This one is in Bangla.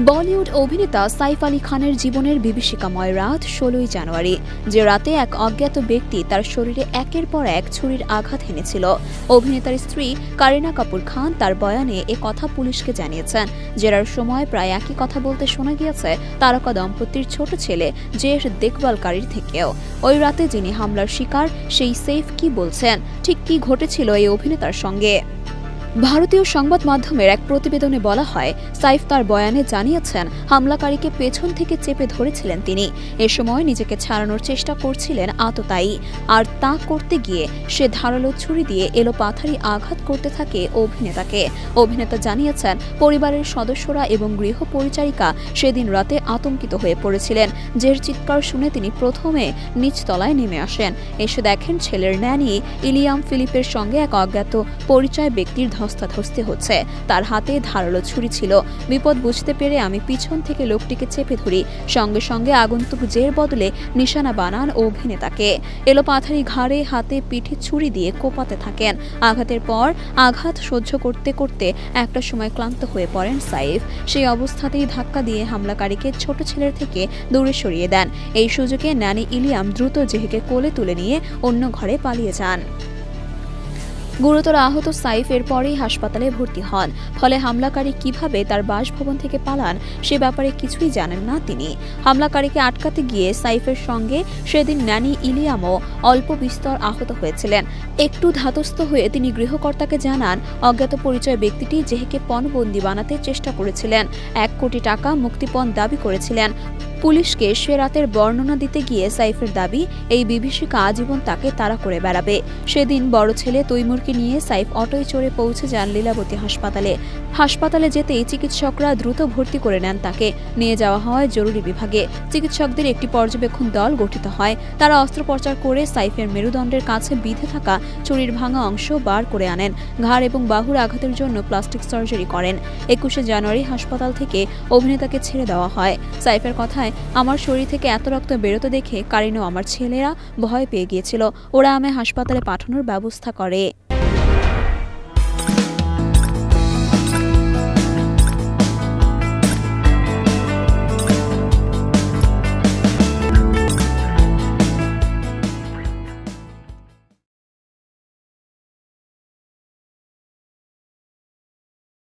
বলিউড অভিনেতা সাইফ আলী খানের জীবনের বিভীষিকাময় রাত ১৬ই জানুয়ারি, যে রাতে এক অজ্ঞাত ব্যক্তি তার শরীরে একের পর এক ছুরির আঘাত হেনেছিল। অভিনেতার স্ত্রী কারিনা কাপুর খান তার বয়ানে এ কথা পুলিশকে জানিয়েছেন। জেরার সময় প্রায় একই কথা বলতে শোনা গিয়েছে তারকা দম্পতির ছোট ছেলে জের দেখভালকারীর থেকেও। ওই রাতে যিনি হামলার শিকার সেই সাইফ কি বলছেন, ঠিক কি ঘটেছিল এই অভিনেতার সঙ্গে। ভারতীয় সংবাদ মাধ্যমের এক প্রতিবেদনে বলা হয়, সাইফ তার বয়ানে জানিয়েছেন হামলাকারীকে পেছন থেকে চেপে ধরেছিলেন তিনি। এ সময় নিজেকে ছাড়ানোর চেষ্টা করছিলেন আততায়ী, আর তা করতে গিয়ে সে ধারালো ছুরি দিয়ে এলোপাথারি আঘাত করতে থাকে অভিনেতাকে। অভিনেতা জানিয়েছেন পরিবারের সদস্যরা এবং গৃহ পরিচারিকা সেদিন রাতে আতঙ্কিত হয়ে পড়েছিলেন। জের চিৎকার শুনে তিনি প্রথমে নিচতলায় নেমে আসেন। এসে দেখেন ছেলের ন্যানি ইলিয়াম ফিলিপের সঙ্গে এক অজ্ঞাত পরিচয় ব্যক্তির ধস্তাধস্তি হচ্ছে। তার হাতে ধারালো ছুরি ছিল। বিপদ বুঝতে পেরে আমি পিছন থেকে লোকটিকে চেপে ধরি। সঙ্গে সঙ্গে আগন্তুক জের বদলে নিশানা বানান অভিনেতাকে। এলোপাথারি ঘাড়ে, হাতে, পিঠে ছুরি দিয়ে কোপাতে থাকেন। আঘাতের পর আঘাত সহ্য করতে করতে একটা সময় ক্লান্ত হয়ে পড়েন সাইফ। সেই অবস্থাতেই ধাক্কা দিয়ে হামলাকারীকে ছোট ছেলের থেকে দূরে সরিয়ে দেন। এই সুযোগে ন্যানি ইলিয়াম দ্রুত জেহেকে কোলে তুলে নিয়ে অন্য ঘরে পালিয়ে যান। গুরুতর আহত সাইফ এরপরেই হাসপাতালে ভর্তি হন। ফলে হামলাকারী কিভাবে তার বাসভবন থেকে পালান সে ব্যাপারে কিছুই জানেন না তিনি। হামলাকারীকে আটকাতে গিয়ে সাইফের সঙ্গে সেদিন ন্যানি ইলিয়ামও অল্প বিস্তর আহত হয়েছিলেন। একটু ধাতস্থ হয়ে তিনি গৃহকর্তাকে জানান অজ্ঞাত পরিচয় ব্যক্তিটি জেহেকে পণবন্দী বানাতে চেষ্টা করেছিলেন, ১ কোটি টাকা মুক্তিপণ দাবি করেছিলেন। পুলিশকে সে রাতের বর্ণনা দিতে গিয়ে সাইফের দাবি এই বিভীষিকা আজীবন তাকে তাড়া করে বেড়াবে। সেদিন বড় ছেলে তৈমুরকে নিয়ে সাইফ অটোয় চড়ে পৌঁছে যান লীলাবতী হাসপাতালে। হাসপাতালে যেতেই চিকিৎসকরা দ্রুত ভর্তি করে নেন তাকে। নিয়ে যাওয়া হয় জরুরি বিভাগে। চিকিৎসকদের একটি পর্যবেক্ষণ দল গঠিত হয়। তারা অস্ত্রোপচার করে সাইফের মেরুদণ্ডের কাছে বিঁধে থাকা ছুরির ভাঙা অংশ বার করে আনেন। ঘাড় এবং বাহুর আঘাতের জন্য প্লাস্টিক সার্জারি করেন। ২১শে জানুয়ারি হাসপাতাল থেকে অভিনেতাকে ছেড়ে দেওয়া হয়। সাইফের কথায়, আমার শরীর থেকে এত রক্ত বেরোতে দেখে কারিনা আমার ছেলেরা ভয় পেয়ে গিয়েছিল। ওরা আমায় হাসপাতালে পাঠানোর ব্যবস্থা করে।